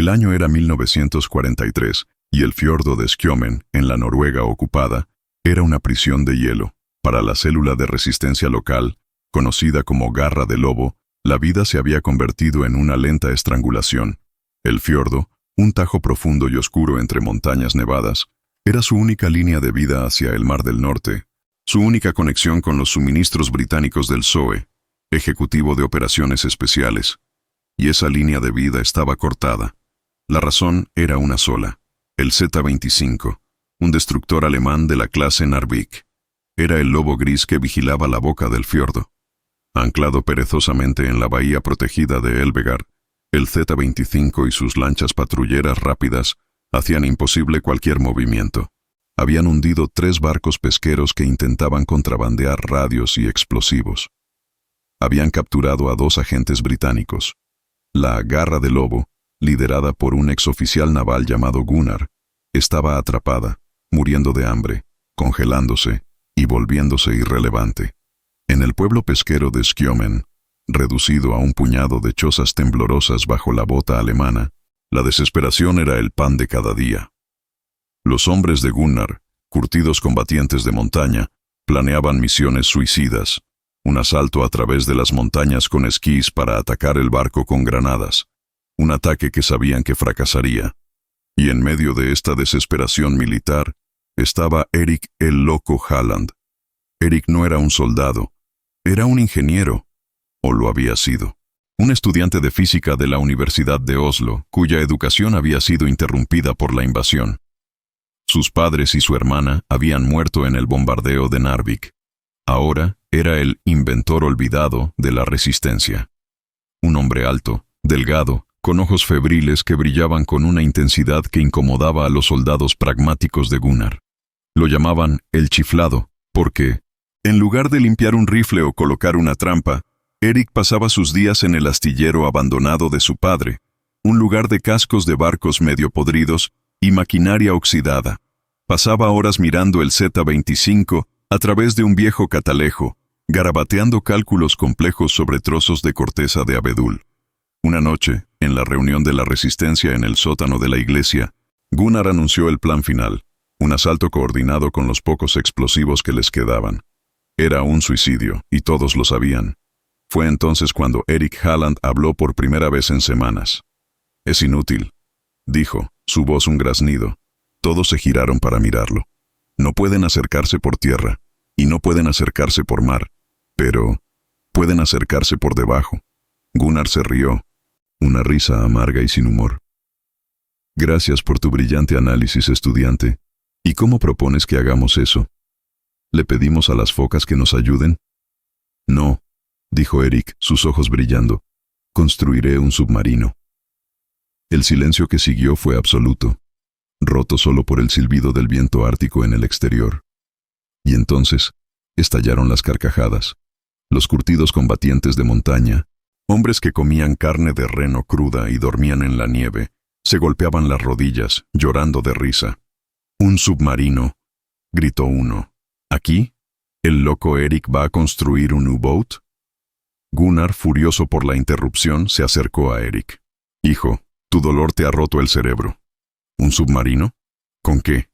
El año era 1943 y el fiordo de Skjomen, en la Noruega ocupada, era una prisión de hielo. Para la célula de resistencia local, conocida como Garra de Lobo, la vida se había convertido en una lenta estrangulación. El fiordo, un tajo profundo y oscuro entre montañas nevadas, era su única línea de vida hacia el Mar del Norte, su única conexión con los suministros británicos del SOE, Ejecutivo de Operaciones Especiales. Y esa línea de vida estaba cortada. La razón era una sola: el Z-25, un destructor alemán de la clase Narvik. Era el lobo gris que vigilaba la boca del fiordo. Anclado perezosamente en la bahía protegida de Elvegar, el Z-25 y sus lanchas patrulleras rápidas hacían imposible cualquier movimiento. Habían hundido 3 barcos pesqueros que intentaban contrabandear radios y explosivos. Habían capturado a 2 agentes británicos. La Garra de Lobo, liderada por un exoficial naval llamado Gunnar, estaba atrapada, muriendo de hambre, congelándose y volviéndose irrelevante. En el pueblo pesquero de Skjomen, reducido a un puñado de chozas temblorosas bajo la bota alemana, la desesperación era el pan de cada día. Los hombres de Gunnar, curtidos combatientes de montaña, planeaban misiones suicidas, un asalto a través de las montañas con esquís para atacar el barco con granadas, un ataque que sabían que fracasaría. Y en medio de esta desesperación militar estaba Erik el Loco Halland. Erik no era un soldado, era un ingeniero, o lo había sido. Un estudiante de física de la Universidad de Oslo, cuya educación había sido interrumpida por la invasión. Sus padres y su hermana habían muerto en el bombardeo de Narvik. Ahora era el inventor olvidado de la resistencia. Un hombre alto, delgado, con ojos febriles que brillaban con una intensidad que incomodaba a los soldados pragmáticos de Gunnar. Lo llamaban el chiflado, porque, en lugar de limpiar un rifle o colocar una trampa, Erik pasaba sus días en el astillero abandonado de su padre, un lugar de cascos de barcos medio podridos y maquinaria oxidada. Pasaba horas mirando el Z-25 a través de un viejo catalejo, garabateando cálculos complejos sobre trozos de corteza de abedul. Una noche, en la reunión de la resistencia en el sótano de la iglesia, Gunnar anunció el plan final, un asalto coordinado con los pocos explosivos que les quedaban. Era un suicidio, y todos lo sabían. Fue entonces cuando Erik Halland habló por primera vez en semanas. «Es inútil», dijo, su voz un graznido. Todos se giraron para mirarlo. No pueden acercarse por tierra, y no pueden acercarse por mar, pero pueden acercarse por debajo. Gunnar se rió, una risa amarga y sin humor. «Gracias por tu brillante análisis, estudiante. ¿Y cómo propones que hagamos eso? ¿Le pedimos a las focas que nos ayuden?» «No», dijo Erik, sus ojos brillando. «Construiré un submarino». El silencio que siguió fue absoluto, roto solo por el silbido del viento ártico en el exterior. Y entonces estallaron las carcajadas. Los curtidos combatientes de montaña, hombres que comían carne de reno cruda y dormían en la nieve, se golpeaban las rodillas, llorando de risa. «¡Un submarino!», gritó uno. «¿Aquí? ¿El loco Erik va a construir un U-boat?». Gunnar, furioso por la interrupción, se acercó a Erik. «Hijo, tu dolor te ha roto el cerebro. ¿Un submarino? ¿Con qué?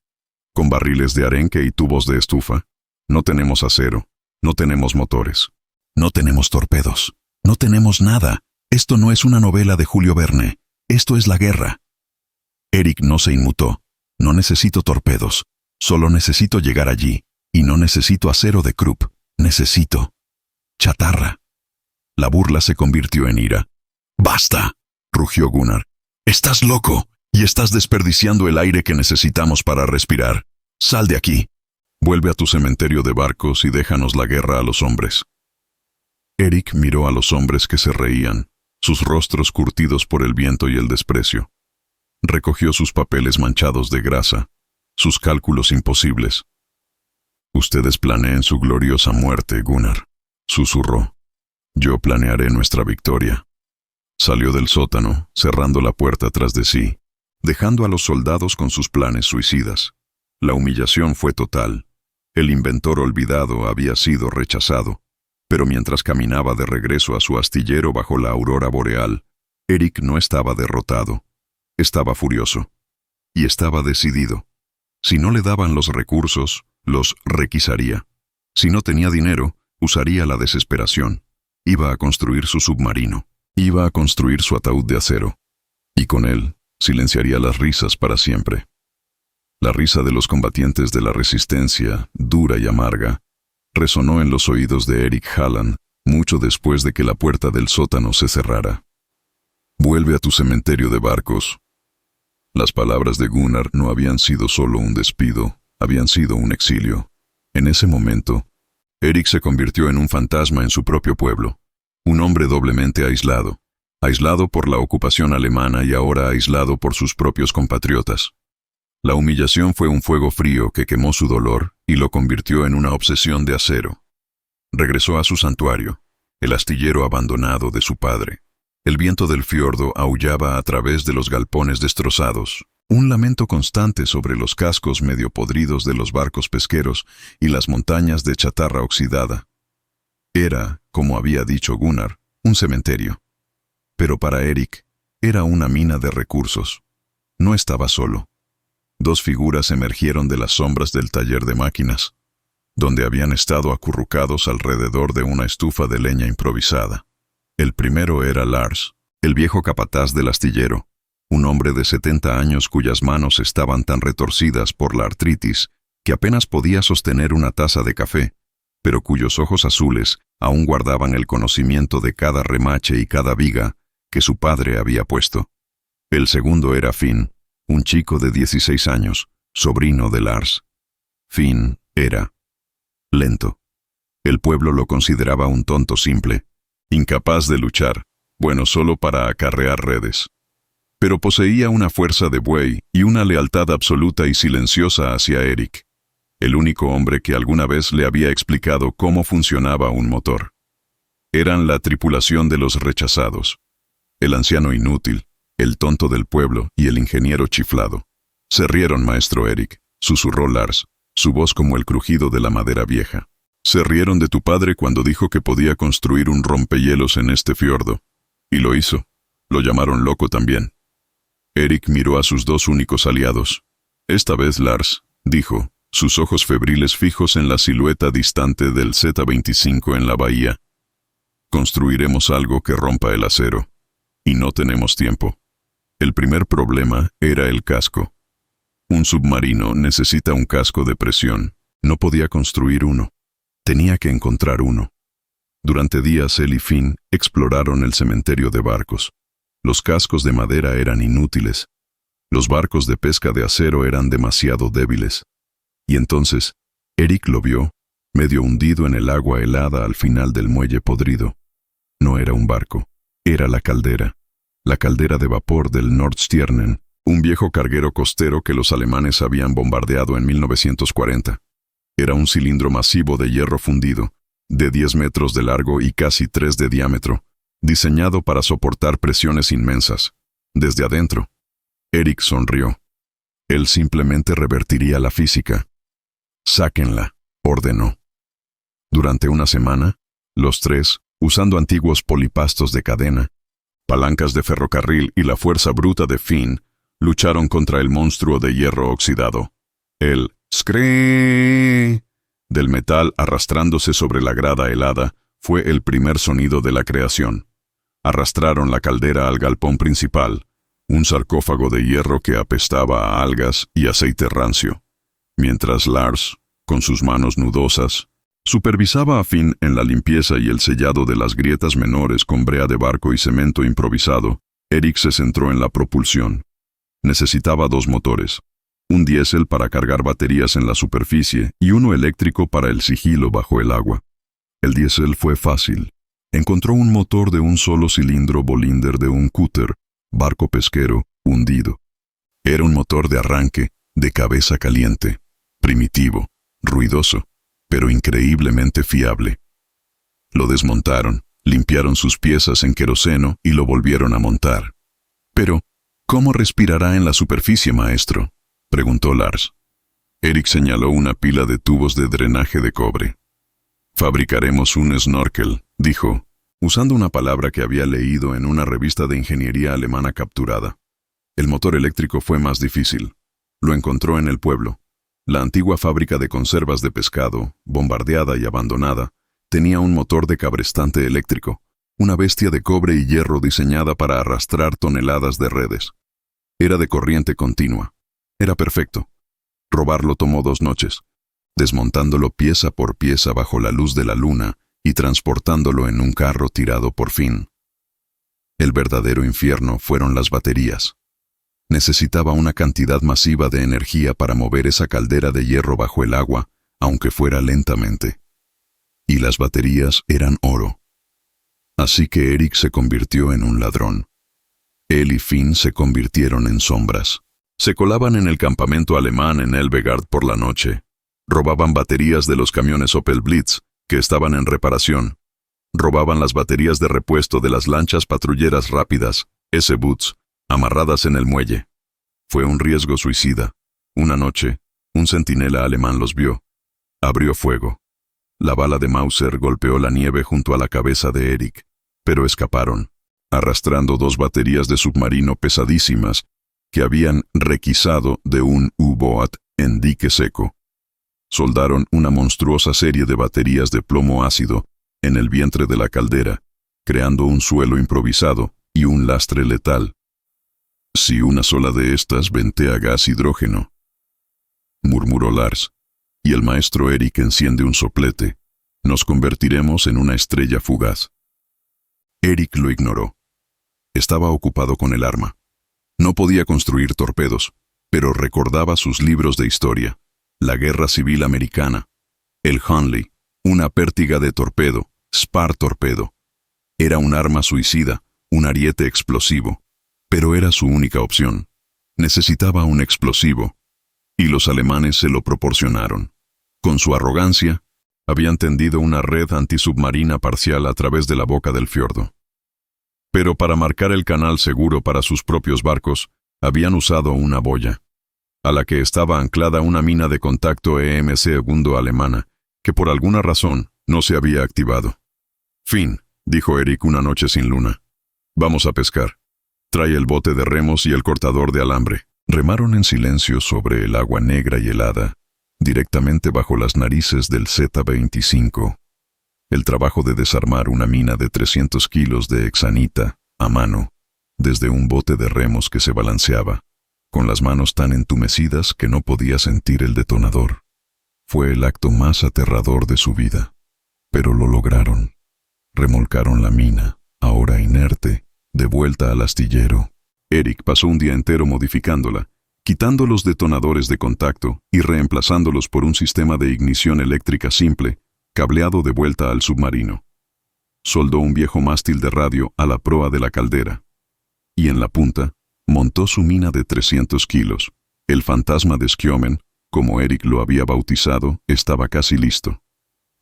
¿Con barriles de arenque y tubos de estufa? No tenemos acero, no tenemos motores, no tenemos torpedos, no tenemos nada. Esto no es una novela de Julio Verne, esto es la guerra». Erik no se inmutó. «No necesito torpedos, solo necesito llegar allí, y no necesito acero de Krupp, necesito chatarra». La burla se convirtió en ira. «¡Basta!», rugió Gunnar. «Estás loco, y estás desperdiciando el aire que necesitamos para respirar. Sal de aquí. Vuelve a tu cementerio de barcos y déjanos la guerra a los hombres». Erik miró a los hombres que se reían, sus rostros curtidos por el viento y el desprecio. Recogió sus papeles manchados de grasa, sus cálculos imposibles. «Ustedes planeen su gloriosa muerte, Gunnar», susurró. «Yo planearé nuestra victoria». Salió del sótano, cerrando la puerta tras de sí, dejando a los soldados con sus planes suicidas. La humillación fue total. El inventor olvidado había sido rechazado, pero mientras caminaba de regreso a su astillero bajo la aurora boreal, Erik no estaba derrotado. Estaba furioso. Y estaba decidido. Si no le daban los recursos, los requisaría. Si no tenía dinero, usaría la desesperación. Iba a construir su submarino. Iba a construir su ataúd de acero. Y con él, silenciaría las risas para siempre. La risa de los combatientes de la resistencia, dura y amarga, resonó en los oídos de Eric Halland mucho después de que la puerta del sótano se cerrara. «Vuelve a tu cementerio de barcos». Las palabras de Gunnar no habían sido solo un despido, habían sido un exilio. En ese momento, Eric se convirtió en un fantasma en su propio pueblo, un hombre doblemente aislado, aislado por la ocupación alemana y ahora aislado por sus propios compatriotas. La humillación fue un fuego frío que quemó su dolor y lo convirtió en una obsesión de acero. Regresó a su santuario, el astillero abandonado de su padre. El viento del fiordo aullaba a través de los galpones destrozados, un lamento constante sobre los cascos medio podridos de los barcos pesqueros y las montañas de chatarra oxidada. Era, como había dicho Gunnar, un cementerio. Pero para Eric, era una mina de recursos. No estaba solo. Dos figuras emergieron de las sombras del taller de máquinas, donde habían estado acurrucados alrededor de una estufa de leña improvisada. El primero era Lars, el viejo capataz del astillero, un hombre de 70 años cuyas manos estaban tan retorcidas por la artritis que apenas podía sostener una taza de café, pero cuyos ojos azules aún guardaban el conocimiento de cada remache y cada viga que su padre había puesto. El segundo era Finn, un chico de 16 años, sobrino de Lars. Finn era lento. El pueblo lo consideraba un tonto simple, incapaz de luchar, bueno solo para acarrear redes. Pero poseía una fuerza de buey y una lealtad absoluta y silenciosa hacia Eric, el único hombre que alguna vez le había explicado cómo funcionaba un motor. Eran la tripulación de los rechazados, el anciano inútil, el tonto del pueblo y el ingeniero chiflado. «Se rieron, maestro Eric», susurró Lars, su voz como el crujido de la madera vieja. «Se rieron de tu padre cuando dijo que podía construir un rompehielos en este fiordo. Y lo hizo. Lo llamaron loco también». Eric miró a sus dos únicos aliados. «Esta vez, Lars», dijo, sus ojos febriles fijos en la silueta distante del Z-25 en la bahía. «Construiremos algo que rompa el acero. Y no tenemos tiempo». El primer problema era el casco. Un submarino necesita un casco de presión. No podía construir uno. Tenía que encontrar uno. Durante días él y Finn exploraron el cementerio de barcos. Los cascos de madera eran inútiles. Los barcos de pesca de acero eran demasiado débiles. Y entonces, Eric lo vio, medio hundido en el agua helada al final del muelle podrido. No era un barco, era la caldera de vapor del Nordstjernen, un viejo carguero costero que los alemanes habían bombardeado en 1940. Era un cilindro masivo de hierro fundido, de 10 metros de largo y casi 3 de diámetro, diseñado para soportar presiones inmensas. Desde adentro, Eric sonrió. Él simplemente revertiría la física. «Sáquenla», ordenó. Durante una semana, los tres, usando antiguos polipastos de cadena, palancas de ferrocarril y la fuerza bruta de Finn, lucharon contra el monstruo de hierro oxidado. El «scree» del metal arrastrándose sobre la grada helada fue el primer sonido de la creación. Arrastraron la caldera al galpón principal, un sarcófago de hierro que apestaba a algas y aceite rancio, mientras Lars, con sus manos nudosas, supervisaba a Finn en la limpieza y el sellado de las grietas menores con brea de barco y cemento improvisado. Eric se centró en la propulsión. Necesitaba 2 motores, un diésel para cargar baterías en la superficie y uno eléctrico para el sigilo bajo el agua. El diésel fue fácil. Encontró un motor de un solo cilindro Bolinder de un cúter, barco pesquero, hundido. Era un motor de arranque, de cabeza caliente, primitivo, ruidoso, pero increíblemente fiable. Lo desmontaron, limpiaron sus piezas en queroseno y lo volvieron a montar. «Pero, ¿cómo respirará en la superficie, maestro?», preguntó Lars. Eric señaló una pila de tubos de drenaje de cobre. «Fabricaremos un snorkel», dijo, usando una palabra que había leído en una revista de ingeniería alemana capturada. El motor eléctrico fue más difícil. Lo encontró en el pueblo. La antigua fábrica de conservas de pescado, bombardeada y abandonada, tenía un motor de cabrestante eléctrico, una bestia de cobre y hierro diseñada para arrastrar toneladas de redes. Era de corriente continua. Era perfecto. Robarlo tomó 2 noches, desmontándolo pieza por pieza bajo la luz de la luna y transportándolo en un carro tirado por fin. El verdadero infierno fueron las baterías. Necesitaba una cantidad masiva de energía para mover esa caldera de hierro bajo el agua, aunque fuera lentamente. Y las baterías eran oro. Así que Eric se convirtió en un ladrón. Él y Finn se convirtieron en sombras. Se colaban en el campamento alemán en Elbegard por la noche. Robaban baterías de los camiones Opel Blitz, que estaban en reparación. Robaban las baterías de repuesto de las lanchas patrulleras rápidas, S-Boots, amarradas en el muelle. Fue un riesgo suicida. Una noche, un centinela alemán los vio. Abrió fuego. La bala de Mauser golpeó la nieve junto a la cabeza de Eric, pero escaparon, arrastrando 2 baterías de submarino pesadísimas que habían requisado de un U-Boat en dique seco. Soldaron una monstruosa serie de baterías de plomo ácido en el vientre de la caldera, creando un suelo improvisado y un lastre letal. «Si una sola de estas ventea gas hidrógeno», murmuró Lars, y el maestro Eric enciende un soplete, «nos convertiremos en una estrella fugaz». Eric lo ignoró. Estaba ocupado con el arma. No podía construir torpedos, pero recordaba sus libros de historia, la Guerra Civil Americana, el Hunley, una pértiga de torpedo, Spar torpedo. Era un arma suicida, un ariete explosivo, pero era su única opción. Necesitaba un explosivo, y los alemanes se lo proporcionaron. Con su arrogancia, habían tendido una red antisubmarina parcial a través de la boca del fiordo. Pero para marcar el canal seguro para sus propios barcos, habían usado una boya, a la que estaba anclada una mina de contacto EM-2 alemana, que por alguna razón no se había activado. «Finn», dijo Eric una noche sin luna, «vamos a pescar. Trae el bote de remos y el cortador de alambre». Remaron en silencio sobre el agua negra y helada, directamente bajo las narices del Z-25. El trabajo de desarmar una mina de 300 kilos de hexanita, a mano, desde un bote de remos que se balanceaba, con las manos tan entumecidas que no podía sentir el detonador. Fue el acto más aterrador de su vida. Pero lo lograron. Remolcaron la mina, ahora inerte, de vuelta al astillero. Eric pasó un día entero modificándola, quitando los detonadores de contacto y reemplazándolos por un sistema de ignición eléctrica simple, cableado de vuelta al submarino. Soldó un viejo mástil de radio a la proa de la caldera. Y en la punta, montó su mina de 300 kilos. El fantasma de Skjomen, como Eric lo había bautizado, estaba casi listo.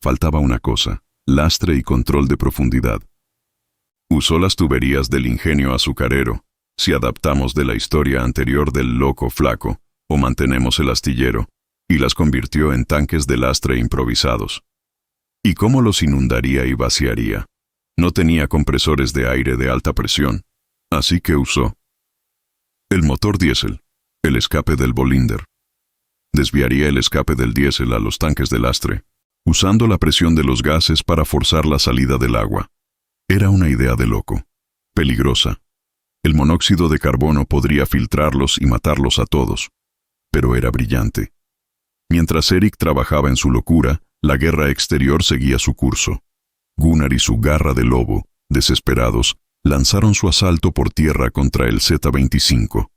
Faltaba una cosa: lastre y control de profundidad. Usó las tuberías del ingenio azucarero, si adaptamos de la historia anterior del loco flaco, o mantenemos el astillero, y las convirtió en tanques de lastre improvisados. ¿Y cómo los inundaría y vaciaría? No tenía compresores de aire de alta presión, así que usó el motor diésel, el escape del Bolinder. Desviaría el escape del diésel a los tanques de lastre, usando la presión de los gases para forzar la salida del agua. Era una idea de loco, peligrosa. El monóxido de carbono podría filtrarlos y matarlos a todos, pero era brillante. Mientras Eric trabajaba en su locura, la guerra exterior seguía su curso. Gunnar y su garra de lobo, desesperados, lanzaron su asalto por tierra contra el Z-25.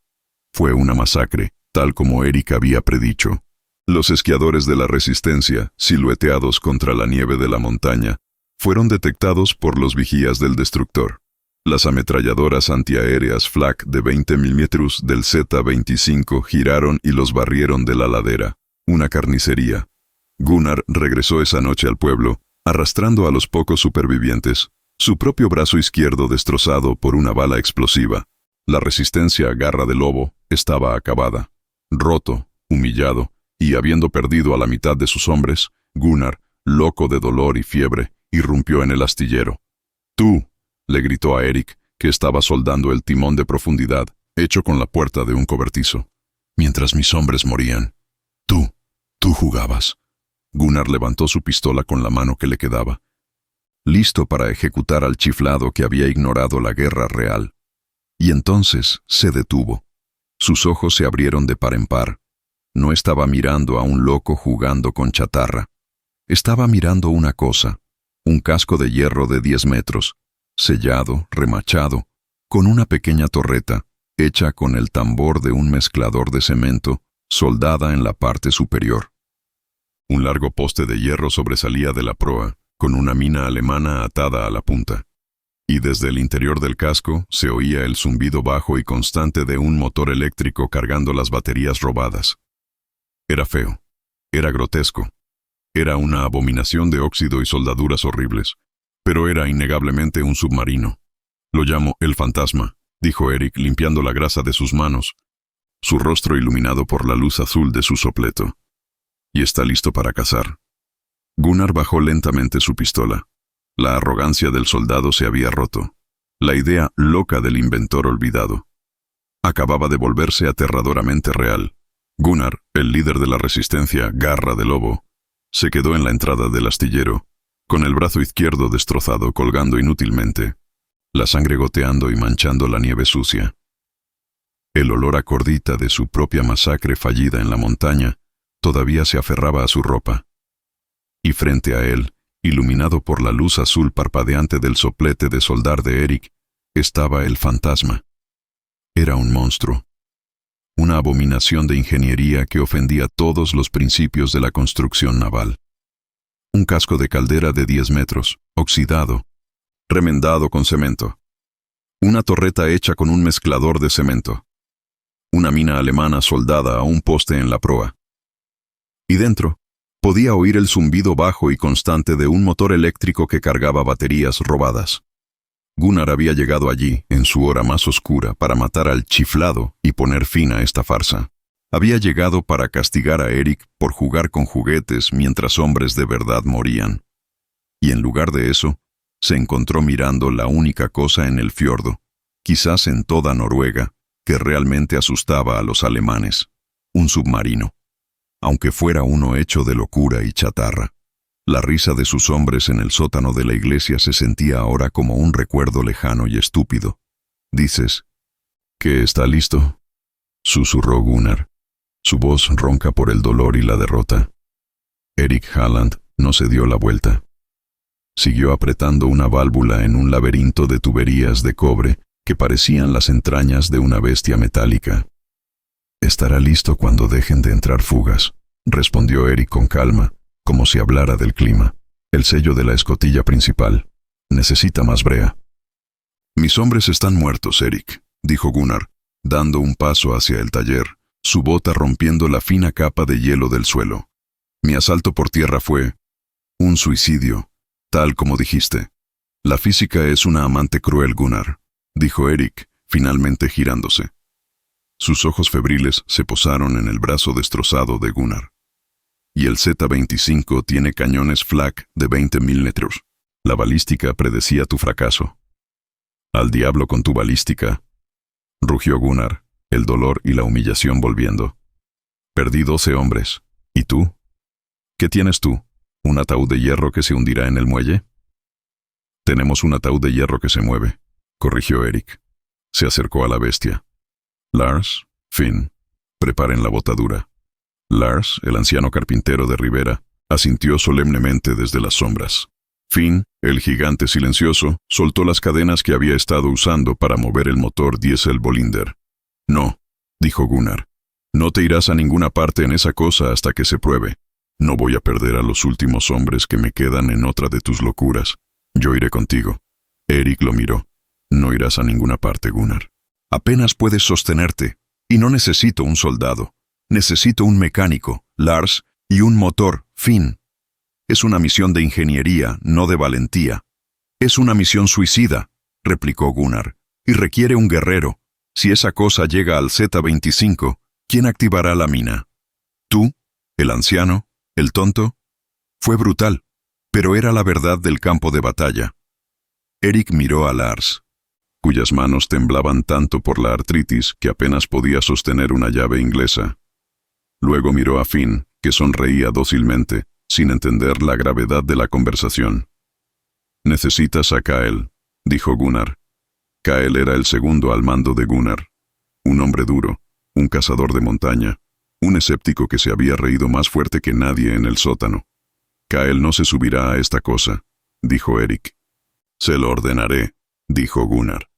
Fue una masacre, tal como Eric había predicho. Los esquiadores de la Resistencia, silueteados contra la nieve de la montaña, fueron detectados por los vigías del destructor. Las ametralladoras antiaéreas Flak de 20 milímetros del Z-25 giraron y los barrieron de la ladera, una carnicería. Gunnar regresó esa noche al pueblo, arrastrando a los pocos supervivientes, su propio brazo izquierdo destrozado por una bala explosiva. La Resistencia Garra de Lobo estaba acabada. Roto, humillado, y habiendo perdido a la mitad de sus hombres, Gunnar, loco de dolor y fiebre, irrumpió en el astillero. «¡Tú!», le gritó a Eric, que estaba soldando el timón de profundidad. hecho con la puerta de un cobertizo. Mientras mis hombres morían, tú jugabas. Gunnar levantó su pistola con la mano que le quedaba, listo para ejecutar al chiflado que había ignorado la guerra real. Y entonces se detuvo. Sus ojos se abrieron de par en par. No estaba mirando a un loco jugando con chatarra. Estaba mirando una cosa, un casco de hierro de 10 metros, sellado, remachado, con una pequeña torreta, hecha con el tambor de un mezclador de cemento, soldada en la parte superior. Un largo poste de hierro sobresalía de la proa, con una mina alemana atada a la punta. Y desde el interior del casco se oía el zumbido bajo y constante de un motor eléctrico cargando las baterías robadas. Era feo, era grotesco, era una abominación de óxido y soldaduras horribles, pero era innegablemente un submarino. Lo llamo el fantasma, dijo Eric limpiando la grasa de sus manos, su rostro iluminado por la luz azul de su sopleto. Y está listo para cazar. Gunnar bajó lentamente su pistola. La arrogancia del soldado se había roto. La idea loca del inventor olvidado acababa de volverse aterradoramente real. Gunnar, el líder de la resistencia Garra de Lobo, se quedó en la entrada del astillero, con el brazo izquierdo destrozado colgando inútilmente, la sangre goteando y manchando la nieve sucia. El olor a cordita de su propia masacre fallida en la montaña todavía se aferraba a su ropa. Y frente a él, iluminado por la luz azul parpadeante del soplete de soldar de Eric, estaba el fantasma. Era un monstruo. Una abominación de ingeniería que ofendía todos los principios de la construcción naval. Un casco de caldera de 10 metros, oxidado, remendado con cemento. Una torreta hecha con un mezclador de cemento. Una mina alemana soldada a un poste en la proa. Y dentro, podía oír el zumbido bajo y constante de un motor eléctrico que cargaba baterías robadas. Gunnar había llegado allí, en su hora más oscura, para matar al chiflado y poner fin a esta farsa. Había llegado para castigar a Eric por jugar con juguetes mientras hombres de verdad morían. Y en lugar de eso, se encontró mirando la única cosa en el fiordo, quizás en toda Noruega, que realmente asustaba a los alemanes: un submarino. Aunque fuera uno hecho de locura y chatarra. La risa de sus hombres en el sótano de la iglesia se sentía ahora como un recuerdo lejano y estúpido. «¿Dices que está listo?», susurró Gunnar, su voz ronca por el dolor y la derrota. Eric Halland no se dio la vuelta. Siguió apretando una válvula en un laberinto de tuberías de cobre que parecían las entrañas de una bestia metálica. «Estará listo cuando dejen de entrar fugas», respondió Eric con calma, como si hablara del clima. «El sello de la escotilla principal. Necesita más brea». «Mis hombres están muertos, Eric», dijo Gunnar, dando un paso hacia el taller, su bota rompiendo la fina capa de hielo del suelo. «Mi asalto por tierra fue un suicidio, tal como dijiste. La física es una amante cruel, Gunnar», dijo Eric, finalmente girándose. Sus ojos febriles se posaron en el brazo destrozado de Gunnar. «Y el Z-25 tiene cañones flak de 20 milímetros. La balística predecía tu fracaso». «Al diablo con tu balística», rugió Gunnar, el dolor y la humillación volviendo. «Perdí 12 hombres. ¿Y tú? ¿Qué tienes tú? ¿Un ataúd de hierro que se hundirá en el muelle?» «Tenemos un ataúd de hierro que se mueve», corrigió Eric. Se acercó a la bestia. «Lars, Finn, preparen la botadura». Lars, el anciano carpintero de Rivera, asintió solemnemente desde las sombras. Finn, el gigante silencioso, soltó las cadenas que había estado usando para mover el motor diésel Bolinder. «No», dijo Gunnar, «no te irás a ninguna parte en esa cosa hasta que se pruebe. No voy a perder a los últimos hombres que me quedan en otra de tus locuras. Yo iré contigo». Eric lo miró. «No irás a ninguna parte, Gunnar. Apenas puedes sostenerte, y no necesito un soldado. Necesito un mecánico, Lars, y un motor, Finn. Es una misión de ingeniería, no de valentía». «Es una misión suicida», replicó Gunnar, «y requiere un guerrero. Si esa cosa llega al Z-25, ¿quién activará la mina? ¿Tú? ¿El anciano? ¿El tonto?» Fue brutal, pero era la verdad del campo de batalla. Eric miró a Lars. cuyas manos temblaban tanto por la artritis que apenas podía sostener una llave inglesa. Luego miró a Finn, que sonreía dócilmente, sin entender la gravedad de la conversación. «Necesitas a Kael», dijo Gunnar. Kael era el segundo al mando de Gunnar. Un hombre duro, un cazador de montaña, un escéptico que se había reído más fuerte que nadie en el sótano. «Kael no se subirá a esta cosa», dijo Eric. «Se lo ordenaré», dijo Gunnar.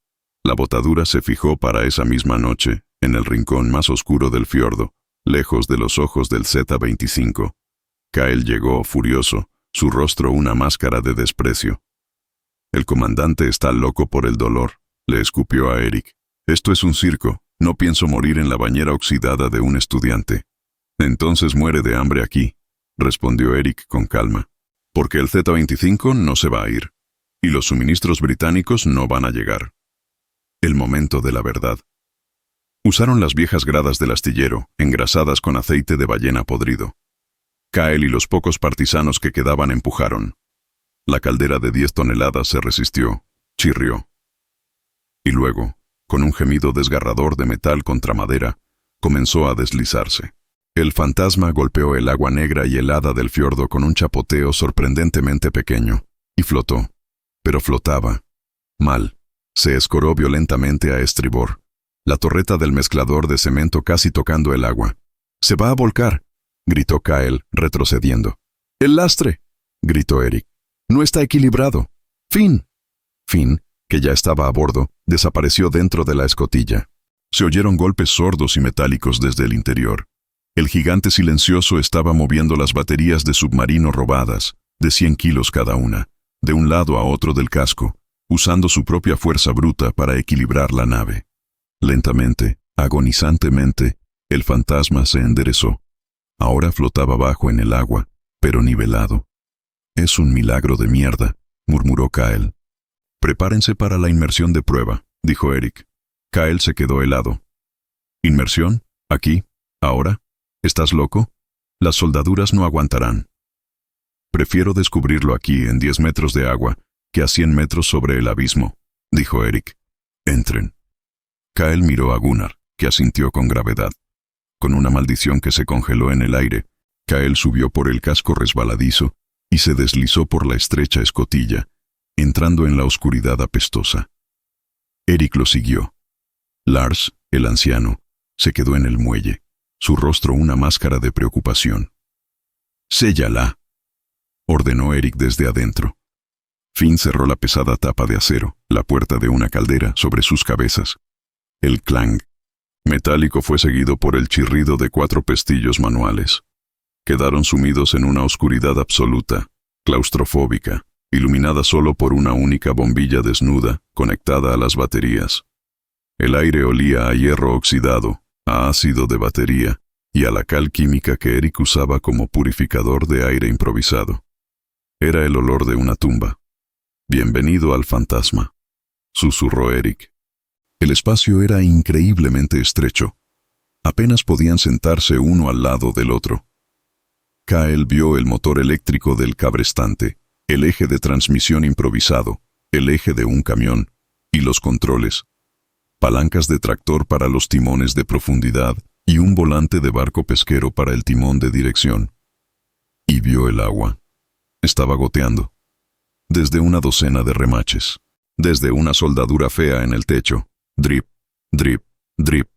La botadura se fijó para esa misma noche, en el rincón más oscuro del fiordo, lejos de los ojos del Z-25. Kael llegó, furioso, su rostro una máscara de desprecio. «El comandante está loco por el dolor», le escupió a Eric. «Esto es un circo, no pienso morir en la bañera oxidada de un estudiante». «Entonces muere de hambre aquí», respondió Eric con calma. «Porque el Z-25 no se va a ir, y los suministros británicos no van a llegar». El momento de la verdad. Usaron las viejas gradas del astillero, engrasadas con aceite de ballena podrido. Kael y los pocos partisanos que quedaban empujaron. La caldera de 10 toneladas se resistió, chirrió. Y luego, con un gemido desgarrador de metal contra madera, comenzó a deslizarse. El fantasma golpeó el agua negra y helada del fiordo con un chapoteo sorprendentemente pequeño, y flotó. Pero flotaba. Mal. Se escoró violentamente a estribor. La torreta del mezclador de cemento casi tocando el agua. «¡Se va a volcar!», gritó Kael, retrocediendo. «¡El lastre!», gritó Eric. «No está equilibrado. Finn». Finn, que ya estaba a bordo, desapareció dentro de la escotilla. Se oyeron golpes sordos y metálicos desde el interior. El gigante silencioso estaba moviendo las baterías de submarino robadas, de 100 kilos cada una, de un lado a otro del casco, usando su propia fuerza bruta para equilibrar la nave. Lentamente, agonizantemente, el fantasma se enderezó. Ahora flotaba bajo en el agua, pero nivelado. «Es un milagro de mierda», murmuró Kael. «Prepárense para la inmersión de prueba», dijo Eric. Kael se quedó helado. «¿Inmersión? ¿Aquí? ¿Ahora? ¿Estás loco? Las soldaduras no aguantarán». «Prefiero descubrirlo aquí en 10 metros de agua que a 100 metros sobre el abismo», dijo Eric. «Entren». Kael miró a Gunnar, que asintió con gravedad. Con una maldición que se congeló en el aire, Kael subió por el casco resbaladizo y se deslizó por la estrecha escotilla, entrando en la oscuridad apestosa. Eric lo siguió. Lars, el anciano, se quedó en el muelle, su rostro una máscara de preocupación. «Séllala», ordenó Eric desde adentro. Finn cerró la pesada tapa de acero, la puerta de una caldera, sobre sus cabezas. El clang metálico fue seguido por el chirrido de 4 pestillos manuales. Quedaron sumidos en una oscuridad absoluta, claustrofóbica, iluminada solo por una única bombilla desnuda, conectada a las baterías. El aire olía a hierro oxidado, a ácido de batería y a la cal química que Eric usaba como purificador de aire improvisado. Era el olor de una tumba. «Bienvenido al fantasma», susurró Eric. El espacio era increíblemente estrecho. Apenas podían sentarse uno al lado del otro. Kael vio el motor eléctrico del cabrestante, el eje de transmisión improvisado, el eje de un camión, y los controles. Palancas de tractor para los timones de profundidad y un volante de barco pesquero para el timón de dirección. Y vio el agua. Estaba goteando. Desde una docena de remaches. Desde una soldadura fea en el techo. Drip, drip, drip.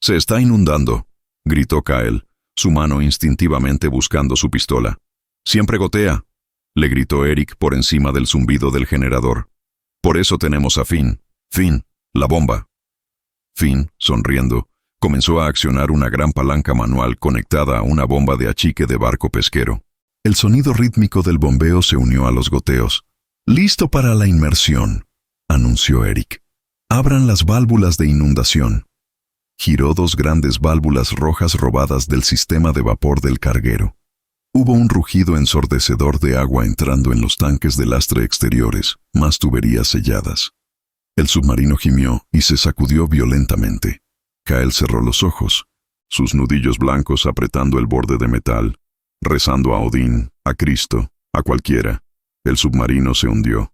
«Se está inundando», gritó Kael, su mano instintivamente buscando su pistola. «Siempre gotea», le gritó Eric por encima del zumbido del generador. «Por eso tenemos a Finn. Finn, la bomba». Finn, sonriendo, comenzó a accionar una gran palanca manual conectada a una bomba de achique de barco pesquero. El sonido rítmico del bombeo se unió a los goteos. «Listo para la inmersión», anunció Eric. «Abran las válvulas de inundación». Giró 2 grandes válvulas rojas robadas del sistema de vapor del carguero. Hubo un rugido ensordecedor de agua entrando en los tanques de lastre exteriores, más tuberías selladas. El submarino gimió y se sacudió violentamente. Kael cerró los ojos, sus nudillos blancos apretando el borde de metal, rezando a Odín, a Cristo, a cualquiera. El submarino se hundió.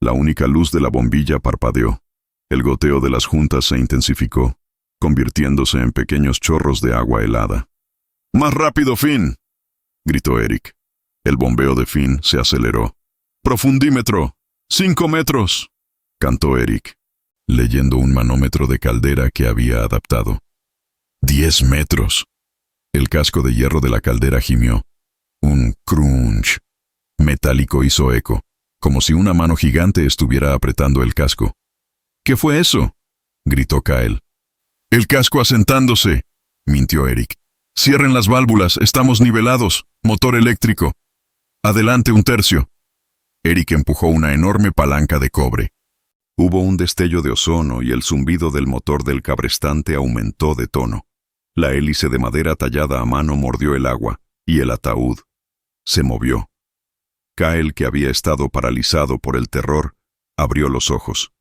La única luz de la bombilla parpadeó. El goteo de las juntas se intensificó, convirtiéndose en pequeños chorros de agua helada. ¡Más rápido, Finn!, gritó Eric. El bombeo de Finn se aceleró. ¡Profundímetro! 5 metros, cantó Eric, leyendo un manómetro de caldera que había adaptado. 10 metros. El casco de hierro de la caldera gimió. Un crunch metálico hizo eco, como si una mano gigante estuviera apretando el casco. ¿Qué fue eso?, gritó Kyle. El casco asentándose, mintió Eric. Cierren las válvulas, estamos nivelados. Motor eléctrico. Adelante 1/3. Eric empujó una enorme palanca de cobre. Hubo un destello de ozono y el zumbido del motor del cabrestante aumentó de tono. La hélice de madera tallada a mano mordió el agua, y el ataúd se movió. Kyle, que había estado paralizado por el terror, abrió los ojos.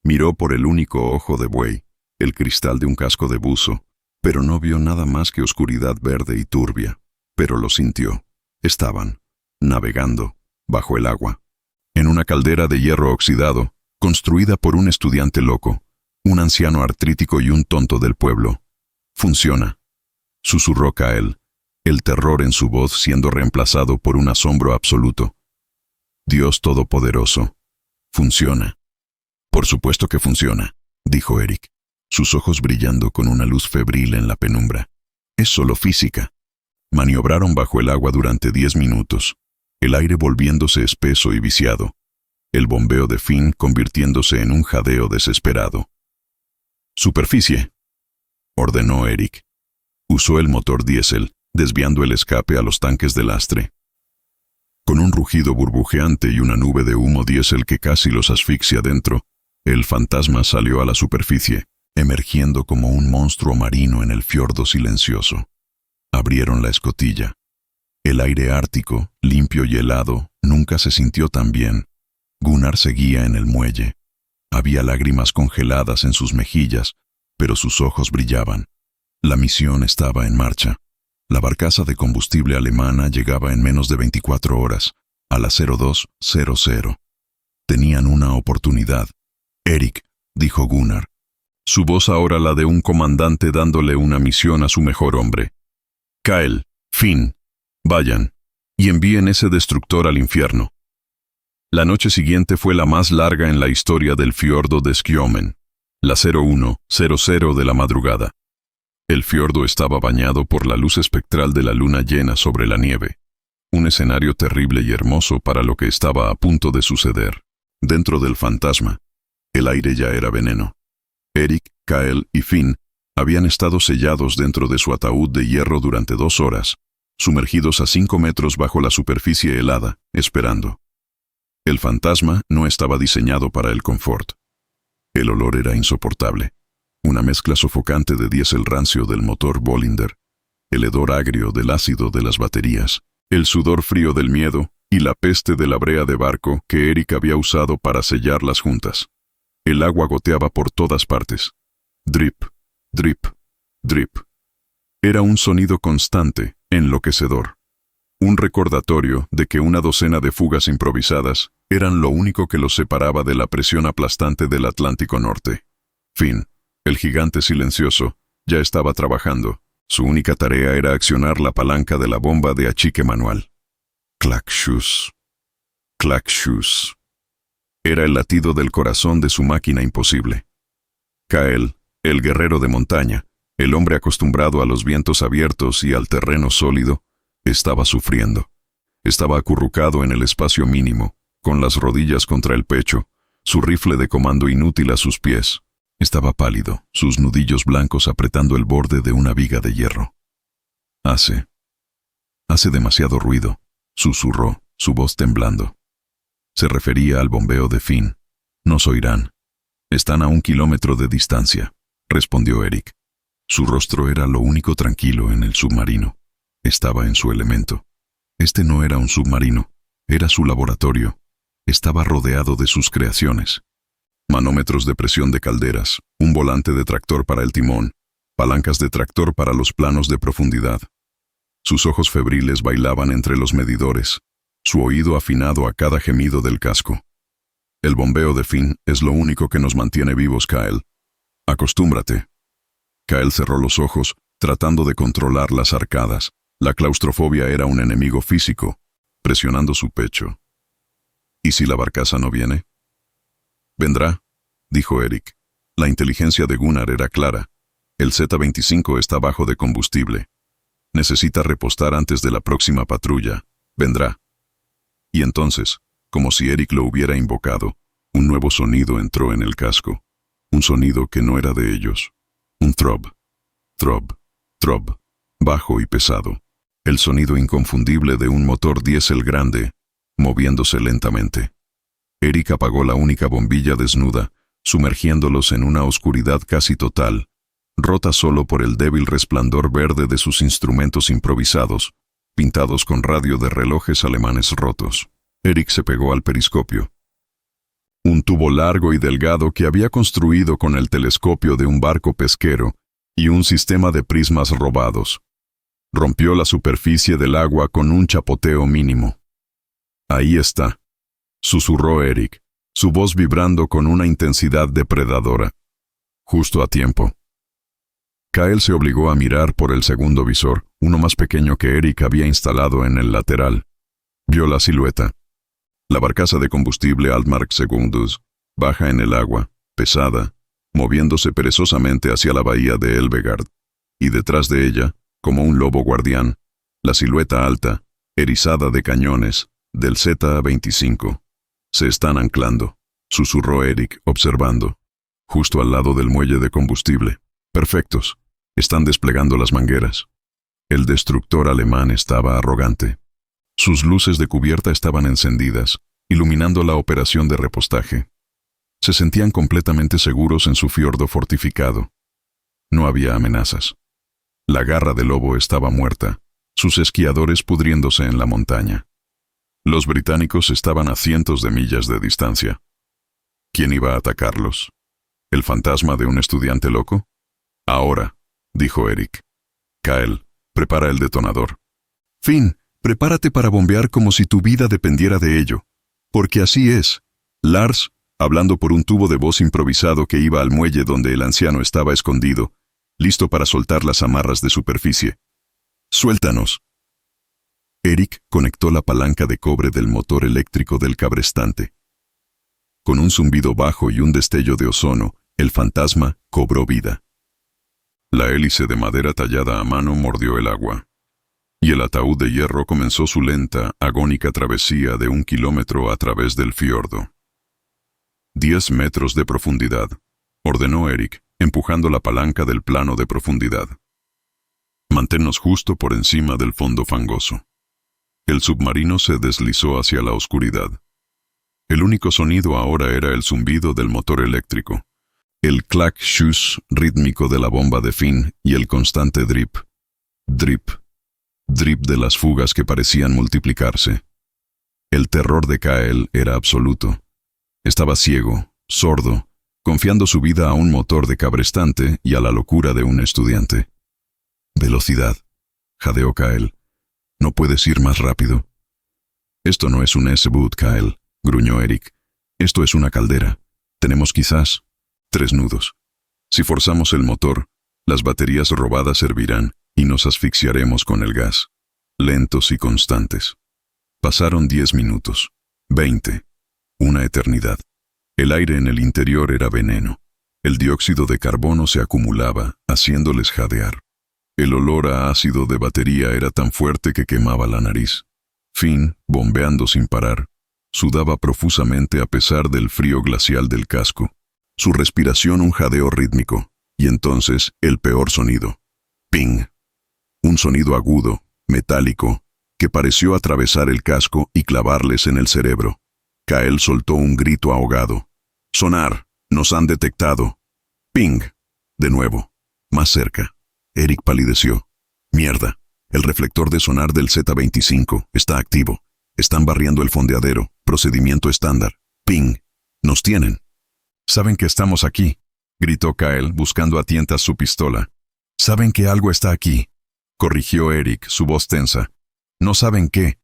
Miró por el único ojo de buey, el cristal de un casco de buzo, pero no vio nada más que oscuridad verde y turbia. Pero lo sintió. Estaban navegando bajo el agua, en una caldera de hierro oxidado, construida por un estudiante loco, un anciano artrítico y un tonto del pueblo. Funciona, susurró Kyle, el terror en su voz siendo reemplazado por un asombro absoluto. Dios Todopoderoso, funciona. Por supuesto que funciona, dijo Eric, sus ojos brillando con una luz febril en la penumbra. Es solo física. Maniobraron bajo el agua durante 10 minutos, el aire volviéndose espeso y viciado, el bombeo de Finn convirtiéndose en un jadeo desesperado. Superficie, ordenó Eric. Usó el motor diésel, desviando el escape a los tanques de lastre. Con un rugido burbujeante y una nube de humo diésel que casi los asfixia dentro, el fantasma salió a la superficie, emergiendo como un monstruo marino en el fiordo silencioso. Abrieron la escotilla. El aire ártico, limpio y helado, nunca se sintió tan bien. Gunnar seguía en el muelle. Había lágrimas congeladas en sus mejillas, pero sus ojos brillaban. La misión estaba en marcha. La barcaza de combustible alemana llegaba en menos de 24 horas, a las 02:00. Tenían una oportunidad. Eric, dijo Gunnar. Su voz ahora la de un comandante dándole una misión a su mejor hombre. Kyle, Finn, vayan, y envíen ese destructor al infierno. La noche siguiente fue la más larga en la historia del fiordo de Skjomen, la 01:00 de la madrugada. El fiordo estaba bañado por la luz espectral de la luna llena sobre la nieve, un escenario terrible y hermoso para lo que estaba a punto de suceder. Dentro del fantasma, el aire ya era veneno. Eric, Kyle y Finn habían estado sellados dentro de su ataúd de hierro durante 2 horas, sumergidos a 5 metros bajo la superficie helada, esperando. El fantasma no estaba diseñado para el confort. El olor era insoportable. Una mezcla sofocante de diésel rancio del motor Bollinger, el hedor agrio del ácido de las baterías, el sudor frío del miedo y la peste de la brea de barco que Eric había usado para sellar las juntas. El agua goteaba por todas partes. Drip, drip, drip. Era un sonido constante, enloquecedor. Un recordatorio de que una docena de fugas improvisadas eran lo único que los separaba de la presión aplastante del Atlántico Norte. Finn, el gigante silencioso, ya estaba trabajando. Su única tarea era accionar la palanca de la bomba de achique manual. Clack-shus. Clack-shus. Era el latido del corazón de su máquina imposible. Kyle, el guerrero de montaña, el hombre acostumbrado a los vientos abiertos y al terreno sólido, estaba sufriendo. Estaba acurrucado en el espacio mínimo, con las rodillas contra el pecho, su rifle de comando inútil a sus pies. Estaba pálido, sus nudillos blancos apretando el borde de una viga de hierro. Hace demasiado ruido, susurró, su voz temblando. Se refería al bombeo de Finn. Nos oirán. Están a 1 kilómetro de distancia, respondió Eric. Su rostro era lo único tranquilo en el submarino. Estaba en su elemento. Este no era un submarino, era su laboratorio. Estaba rodeado de sus creaciones. Manómetros de presión de calderas, un volante de tractor para el timón, palancas de tractor para los planos de profundidad. Sus ojos febriles bailaban entre los medidores, su oído afinado a cada gemido del casco. El bombeo de Finn es lo único que nos mantiene vivos, Kyle. Acostúmbrate. Kyle cerró los ojos, tratando de controlar las arcadas. La claustrofobia era un enemigo físico, presionando su pecho. ¿Y si la barcaza no viene? Vendrá, dijo Eric. La inteligencia de Gunnar era clara. El Z-25 está bajo de combustible. Necesita repostar antes de la próxima patrulla. Vendrá. Y entonces, como si Eric lo hubiera invocado, un nuevo sonido entró en el casco. Un sonido que no era de ellos. Un throb, throb, throb, bajo y pesado. El sonido inconfundible de un motor diésel grande, moviéndose lentamente. Eric apagó la única bombilla desnuda, sumergiéndolos en una oscuridad casi total, rota solo por el débil resplandor verde de sus instrumentos improvisados, pintados con radio de relojes alemanes rotos. Eric se pegó al periscopio. Un tubo largo y delgado que había construido con el telescopio de un barco pesquero y un sistema de prismas robados. Rompió la superficie del agua con un chapoteo mínimo. Ahí está, susurró Eric, su voz vibrando con una intensidad depredadora. Justo a tiempo. Kyle se obligó a mirar por el segundo visor, uno más pequeño que Eric había instalado en el lateral. Vio la silueta. La barcaza de combustible Altmark Secundus baja en el agua, pesada, moviéndose perezosamente hacia la bahía de Elvegard, y detrás de ella, como un lobo guardián, la silueta alta, erizada de cañones, del Z-25. Se están anclando, susurró Eric, observando. Justo al lado del muelle de combustible. Perfectos. Están desplegando las mangueras. El destructor alemán estaba arrogante. Sus luces de cubierta estaban encendidas, iluminando la operación de repostaje. Se sentían completamente seguros en su fiordo fortificado. No había amenazas. La garra del lobo estaba muerta, sus esquiadores pudriéndose en la montaña. Los británicos estaban a cientos de millas de distancia. ¿Quién iba a atacarlos? ¿El fantasma de un estudiante loco? Ahora, dijo Eric. Kyle, prepara el detonador. Finn, prepárate para bombear como si tu vida dependiera de ello. Porque así es. Lars, hablando por un tubo de voz improvisado que iba al muelle donde el anciano estaba escondido, listo para soltar las amarras de superficie. ¡Suéltanos! Eric conectó la palanca de cobre del motor eléctrico del cabrestante. Con un zumbido bajo y un destello de ozono, el fantasma cobró vida. La hélice de madera tallada a mano mordió el agua, y el ataúd de hierro comenzó su lenta, agónica travesía de 1 kilómetro a través del fiordo. 10 metros de profundidad, ordenó Eric, empujando la palanca del plano de profundidad. Manténnos justo por encima del fondo fangoso. El submarino se deslizó hacia la oscuridad. El único sonido ahora era el zumbido del motor eléctrico, el clack-shush rítmico de la bomba de Finn y el constante drip, drip, drip de las fugas que parecían multiplicarse. El terror de Kyle era absoluto. Estaba ciego, sordo, confiando su vida a un motor de cabrestante y a la locura de un estudiante. Velocidad, jadeó Kyle. ¿No puedes ir más rápido? Esto no es un S-boot, Kyle, gruñó Eric. Esto es una caldera. Tenemos quizás 3 nudos. Si forzamos el motor, las baterías robadas servirán y nos asfixiaremos con el gas. Lentos y constantes. Pasaron 10 minutos. 20. Una eternidad. El aire en el interior era veneno. El dióxido de carbono se acumulaba, haciéndoles jadear. El olor a ácido de batería era tan fuerte que quemaba la nariz. Finn, bombeando sin parar, sudaba profusamente a pesar del frío glacial del casco. Su respiración un jadeo rítmico, y entonces el peor sonido. ¡Ping! Un sonido agudo, metálico, que pareció atravesar el casco y clavarles en el cerebro. Kyle soltó un grito ahogado. ¡Sonar! ¡Nos han detectado! ¡Ping! De nuevo. Más cerca. Eric palideció. ¡Mierda! El reflector de sonar del Z-25 está activo. Están barriendo el fondeadero. Procedimiento estándar. ¡Ping! ¡Nos tienen! «Saben que estamos aquí», gritó Kyle, buscando a tientas su pistola. «Saben que algo está aquí», corrigió Eric, su voz tensa. «No saben qué.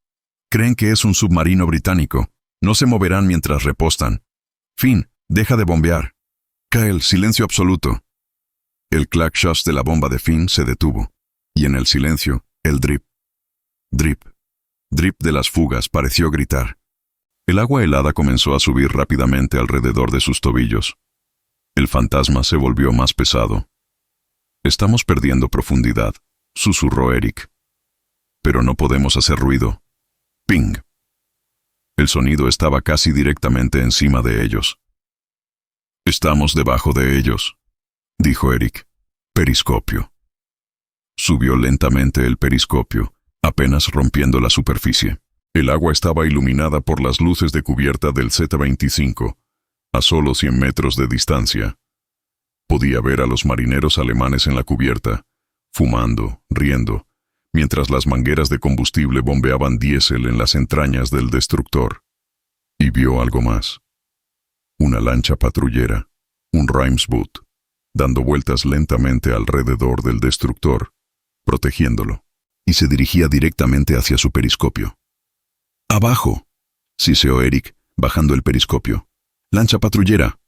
Creen que es un submarino británico. No se moverán mientras repostan. Finn, deja de bombear. Kyle, silencio absoluto. El clack-shots de la bomba de Finn se detuvo, y en el silencio, el drip, drip, drip de las fugas pareció gritar. El agua helada comenzó a subir rápidamente alrededor de sus tobillos. El fantasma se volvió más pesado. Estamos perdiendo profundidad, susurró Eric. Pero no podemos hacer ruido. Ping. El sonido estaba casi directamente encima de ellos. Estamos debajo de ellos, dijo Eric. Periscopio. Subió lentamente el periscopio, apenas rompiendo la superficie. El agua estaba iluminada por las luces de cubierta del Z-25, a solo 100 metros de distancia. Podía ver a los marineros alemanes en la cubierta, fumando, riendo, mientras las mangueras de combustible bombeaban diésel en las entrañas del destructor. Y vio algo más. Una lancha patrullera, un Reimsboot, dando vueltas lentamente alrededor del destructor, protegiéndolo, y se dirigía directamente hacia su periscopio. ¡Abajo!, siseó Eric, bajando el periscopio. ¡Lancha patrullera!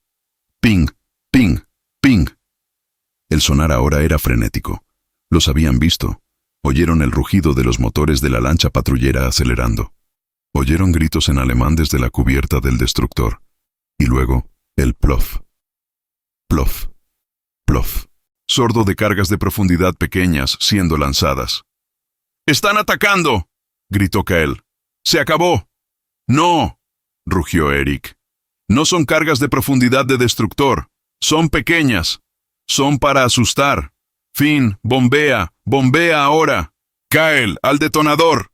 ¡Ping! ¡Ping! ¡Ping! El sonar ahora era frenético. Los habían visto. Oyeron el rugido de los motores de la lancha patrullera acelerando. Oyeron gritos en alemán desde la cubierta del destructor. Y luego, el plof. Plof. Plof. Sordo de cargas de profundidad pequeñas siendo lanzadas. ¡Están atacando!, gritó Kyle. ¡Se acabó! ¡No!, rugió Eric. No son cargas de profundidad de destructor. Son pequeñas. Son para asustar. Finn, bombea. Bombea ahora. Kyle, al detonador.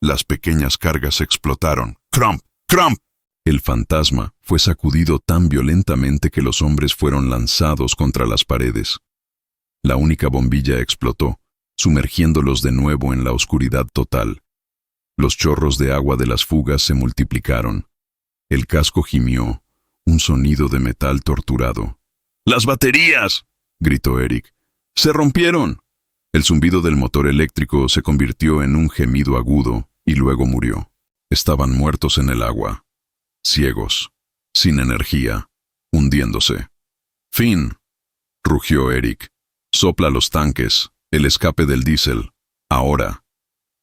Las pequeñas cargas explotaron. ¡Crump! ¡Crump! El fantasma fue sacudido tan violentamente que los hombres fueron lanzados contra las paredes. La única bombilla explotó, sumergiéndolos de nuevo en la oscuridad total. Los chorros de agua de las fugas se multiplicaron. El casco gimió, un sonido de metal torturado. ¡Las baterías!, gritó Eric. ¡Se rompieron! El zumbido del motor eléctrico se convirtió en un gemido agudo y luego murió. Estaban muertos en el agua, ciegos, sin energía, hundiéndose. ¡Finn!, rugió Eric. Sopla los tanques, el escape del diésel. Ahora.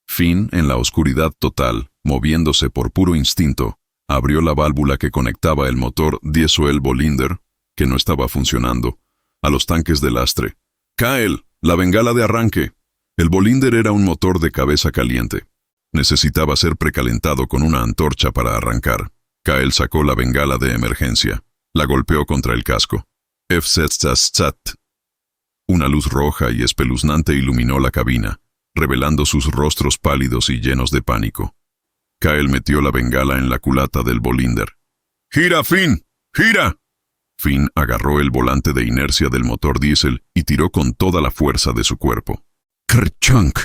Finn, en la oscuridad total, moviéndose por puro instinto, abrió la válvula que conectaba el motor Diesel Bolinder, que no estaba funcionando, a los tanques de lastre. ¡Kyle! ¡La bengala de arranque! El Bolinder era un motor de cabeza caliente. Necesitaba ser precalentado con una antorcha para arrancar. Kyle sacó la bengala de emergencia. La golpeó contra el casco. FZZZ. Una luz roja y espeluznante iluminó la cabina, revelando sus rostros pálidos y llenos de pánico. Kyle metió la bengala en la culata del Bolinder. ¡Gira, Finn! ¡Gira! Finn agarró el volante de inercia del motor diésel y tiró con toda la fuerza de su cuerpo. ¡Kerchunk!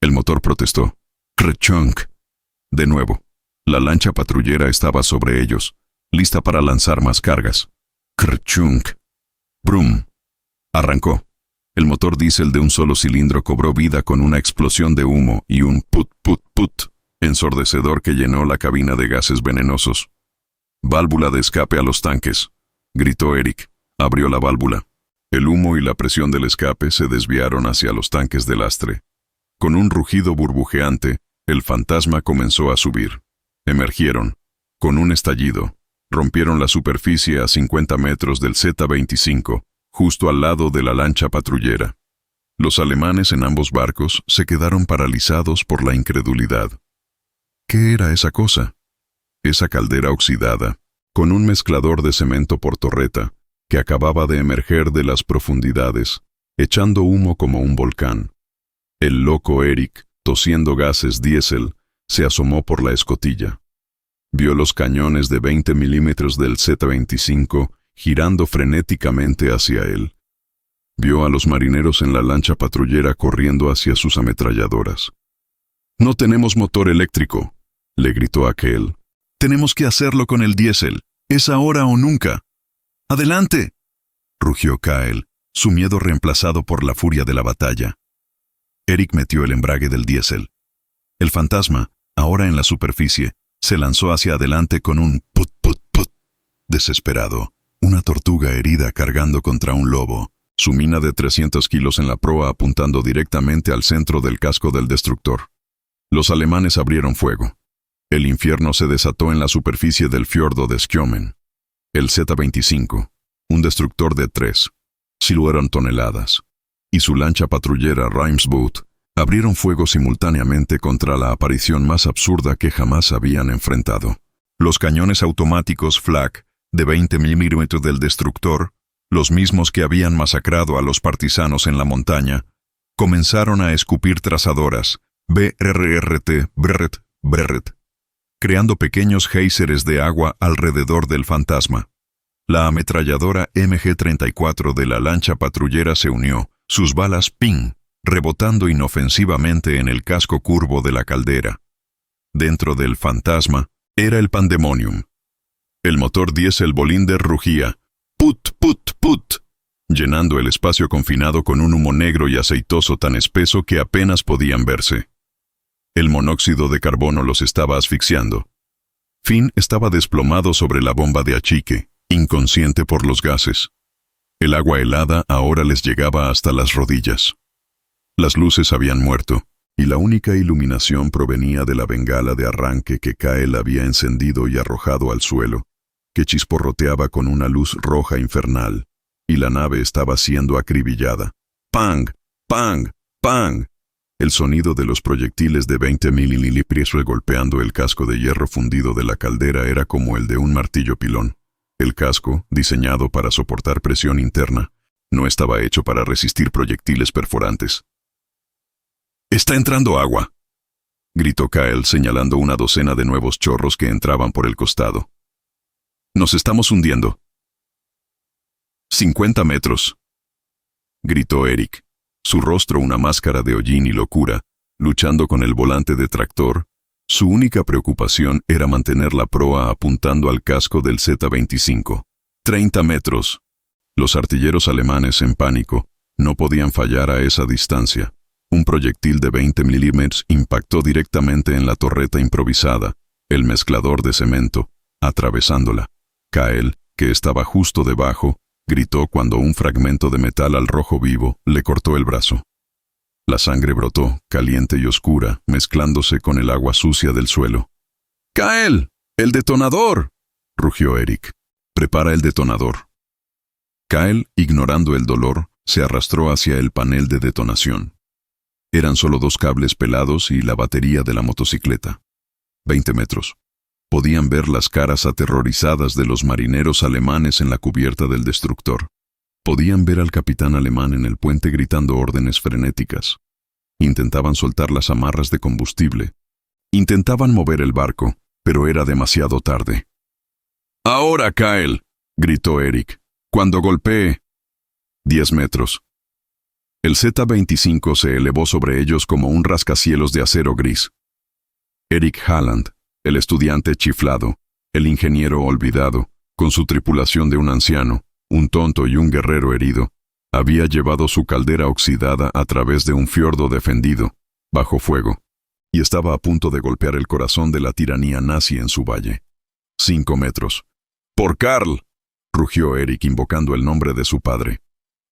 El motor protestó. ¡Kerchunk! De nuevo, la lancha patrullera estaba sobre ellos, lista para lanzar más cargas. ¡Kerchunk! ¡Brum! Arrancó. El motor diésel de un solo cilindro cobró vida con una explosión de humo y un put put put ensordecedor que llenó la cabina de gases venenosos. «Válvula de escape a los tanques», gritó Eric. Abrió la válvula. El humo y la presión del escape se desviaron hacia los tanques de lastre. Con un rugido burbujeante, el fantasma comenzó a subir. Emergieron. Con un estallido, rompieron la superficie a 50 metros del Z-25, justo al lado de la lancha patrullera. Los alemanes en ambos barcos se quedaron paralizados por la incredulidad. ¿Qué era esa cosa? Esa caldera oxidada, con un mezclador de cemento por torreta, que acababa de emerger de las profundidades, echando humo como un volcán. El loco Eric, tosiendo gases diésel, se asomó por la escotilla. Vio los cañones de 20 milímetros del Z-25 girando frenéticamente hacia él. Vio a los marineros en la lancha patrullera corriendo hacia sus ametralladoras. «No tenemos motor eléctrico», le gritó aquel. «Tenemos que hacerlo con el diésel. Es ahora o nunca». «¡Adelante!», rugió Kyle, su miedo reemplazado por la furia de la batalla. Eric metió el embrague del diésel. El fantasma, ahora en la superficie, se lanzó hacia adelante con un put put put. desesperado, una tortuga herida cargando contra un lobo, su mina de 300 kilos en la proa apuntando directamente al centro del casco del destructor. Los alemanes abrieron fuego. El infierno se desató en la superficie del fiordo de Skjomen. El Z-25, un destructor de 3,0 toneladas, y su lancha patrullera Rimsboot abrieron fuego simultáneamente contra la aparición más absurda que jamás habían enfrentado. Los cañones automáticos Flak de 20 mm del destructor, los mismos que habían masacrado a los partisanos en la montaña, comenzaron a escupir trazadoras brrrt, creando pequeños géiseres de agua alrededor del fantasma. La ametralladora MG-34 de la lancha patrullera se unió, sus balas ping, rebotando inofensivamente en el casco curvo de la caldera. Dentro del fantasma era el pandemonium. El motor diésel Bolinder rugía, put, put, put, llenando el espacio confinado con un humo negro y aceitoso tan espeso que apenas podían verse. El monóxido de carbono los estaba asfixiando. Finn estaba desplomado sobre la bomba de achique, inconsciente por los gases. El agua helada ahora les llegaba hasta las rodillas. Las luces habían muerto, y la única iluminación provenía de la bengala de arranque que Kael había encendido y arrojado al suelo, que chisporroteaba con una luz roja infernal, y la nave estaba siendo acribillada. ¡Pang! ¡Pang! ¡Pang! El sonido de los proyectiles de 20 mililitros golpeando el casco de hierro fundido de la caldera era como el de un martillo pilón. El casco, diseñado para soportar presión interna, no estaba hecho para resistir proyectiles perforantes. «¡Está entrando agua!», gritó Kael señalando una docena de nuevos chorros que entraban por el costado. «¡Nos estamos hundiendo!». «50 metros», gritó Eric, su rostro una máscara de hollín y locura, luchando con el volante de tractor. Su única preocupación era mantener la proa apuntando al casco del Z-25. 30 metros. Los artilleros alemanes, en pánico, no podían fallar a esa distancia. Un proyectil de 20 milímetros impactó directamente en la torreta improvisada, el mezclador de cemento, atravesándola. Kael, que estaba justo debajo, gritó cuando un fragmento de metal al rojo vivo le cortó el brazo. La sangre brotó, caliente y oscura, mezclándose con el agua sucia del suelo. «¡Kael! ¡El detonador!», rugió Eric. «Prepara el detonador». Kael, ignorando el dolor, se arrastró hacia el panel de detonación. Eran solo 2 cables pelados y la batería de la motocicleta. 20 metros. Podían ver las caras aterrorizadas de los marineros alemanes en la cubierta del destructor. Podían ver al capitán alemán en el puente gritando órdenes frenéticas. Intentaban soltar las amarras de combustible. Intentaban mover el barco, pero era demasiado tarde. «¡Ahora, Kael!», gritó Eric. «¡Cuando golpee!». 10 metros. El Z-25 se elevó sobre ellos como un rascacielos de acero gris. Eric Halland, el estudiante chiflado, el ingeniero olvidado, con su tripulación de un anciano, un tonto y un guerrero herido, había llevado su caldera oxidada a través de un fiordo defendido, bajo fuego, y estaba a punto de golpear el corazón de la tiranía nazi en su valle. 5 metros. «¡Por Karl!», rugió Eric invocando el nombre de su padre.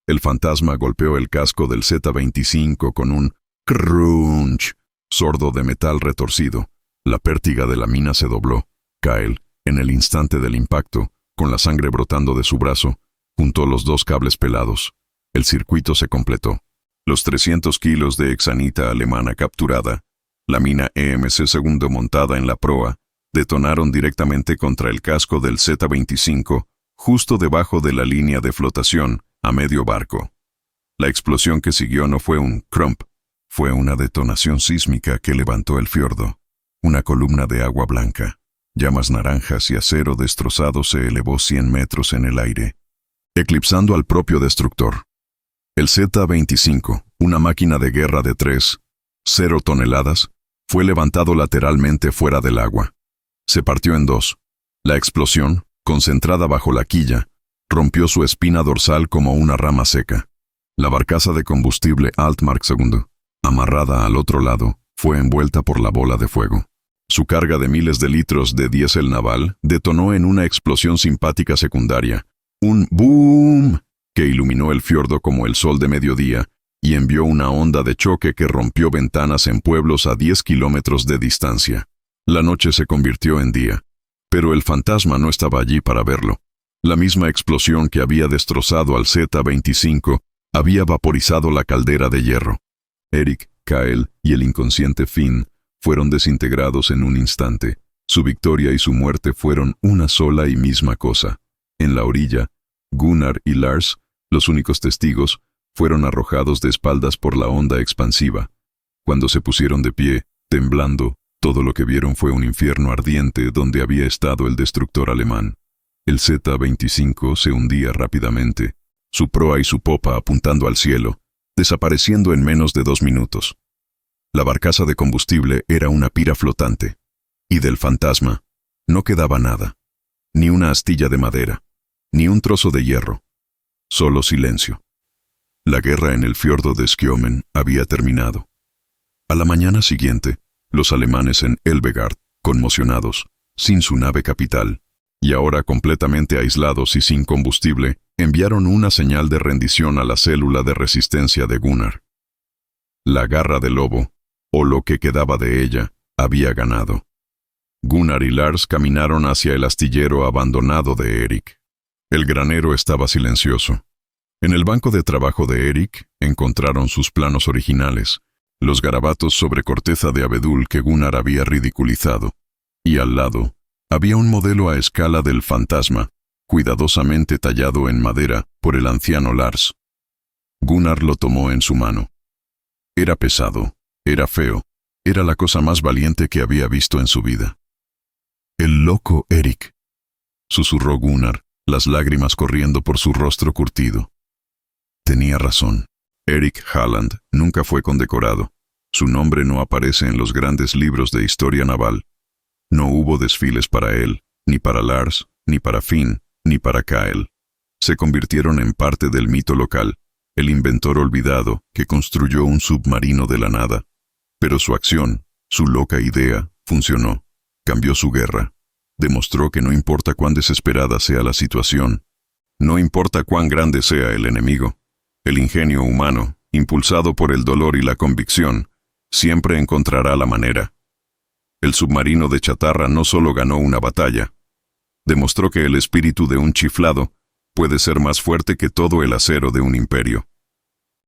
El fantasma golpeó el casco del Z-25 con un crunch sordo de metal retorcido. La pértiga de la mina se dobló. Kael, en el instante del impacto, con la sangre brotando de su brazo, juntó los 2 cables pelados. El circuito se completó. Los 300 kilos de hexanita alemana capturada, la mina EMC II montada en la proa, detonaron directamente contra el casco del Z-25, justo debajo de la línea de flotación, a medio barco. La explosión que siguió no fue un crump, fue una detonación sísmica que levantó el fiordo. Una columna de agua blanca, llamas naranjas y acero destrozado se elevó 100 metros en el aire, eclipsando al propio destructor. El Z-25, una máquina de guerra de 3,0 toneladas, fue levantado lateralmente fuera del agua. Se partió en 2. La explosión, concentrada bajo la quilla, rompió su espina dorsal como una rama seca. La barcaza de combustible Altmark II, amarrada al otro lado, fue envuelta por la bola de fuego. Su carga de miles de litros de diésel naval detonó en una explosión simpática secundaria, un boom que iluminó el fiordo como el sol de mediodía y envió una onda de choque que rompió ventanas en pueblos a 10 kilómetros de distancia. La noche se convirtió en día, pero el fantasma no estaba allí para verlo. La misma explosión que había destrozado al Z-25 había vaporizado la caldera de hierro. Eric, Kyle y el inconsciente Finn fueron desintegrados en un instante. Su victoria y su muerte fueron una sola y misma cosa. En la orilla, Gunnar y Lars, los únicos testigos, fueron arrojados de espaldas por la onda expansiva. Cuando se pusieron de pie, temblando, todo lo que vieron fue un infierno ardiente donde había estado el destructor alemán. El Z-25 se hundía rápidamente, su proa y su popa apuntando al cielo, desapareciendo en menos de 2 minutos. La barcaza de combustible era una pira flotante, y del fantasma no quedaba nada, ni una astilla de madera, ni un trozo de hierro, solo silencio. La guerra en el fiordo de Skjomen había terminado. A la mañana siguiente, los alemanes en Elvegard, conmocionados, sin su nave capital, y ahora completamente aislados y sin combustible, enviaron una señal de rendición a la célula de resistencia de Gunnar. La garra del lobo, o lo que quedaba de ella, había ganado. Gunnar y Lars caminaron hacia el astillero abandonado de Eric. El granero estaba silencioso. En el banco de trabajo de Eric encontraron sus planos originales, los garabatos sobre corteza de abedul que Gunnar había ridiculizado, y al lado había un modelo a escala del fantasma, cuidadosamente tallado en madera por el anciano Lars. Gunnar lo tomó en su mano. Era pesado, era feo, era la cosa más valiente que había visto en su vida. «El loco Eric», susurró Gunnar, las lágrimas corriendo por su rostro curtido. Tenía razón. Eric Halland nunca fue condecorado. Su nombre no aparece en los grandes libros de historia naval. No hubo desfiles para él, ni para Lars, ni para Finn, ni para Kyle. Se convirtieron en parte del mito local, el inventor olvidado que construyó un submarino de la nada. Pero su acción, su loca idea, funcionó. Cambió su guerra. Demostró que no importa cuán desesperada sea la situación, no importa cuán grande sea el enemigo, el ingenio humano, impulsado por el dolor y la convicción, siempre encontrará la manera. El submarino de chatarra no solo ganó una batalla, demostró que el espíritu de un chiflado puede ser más fuerte que todo el acero de un imperio.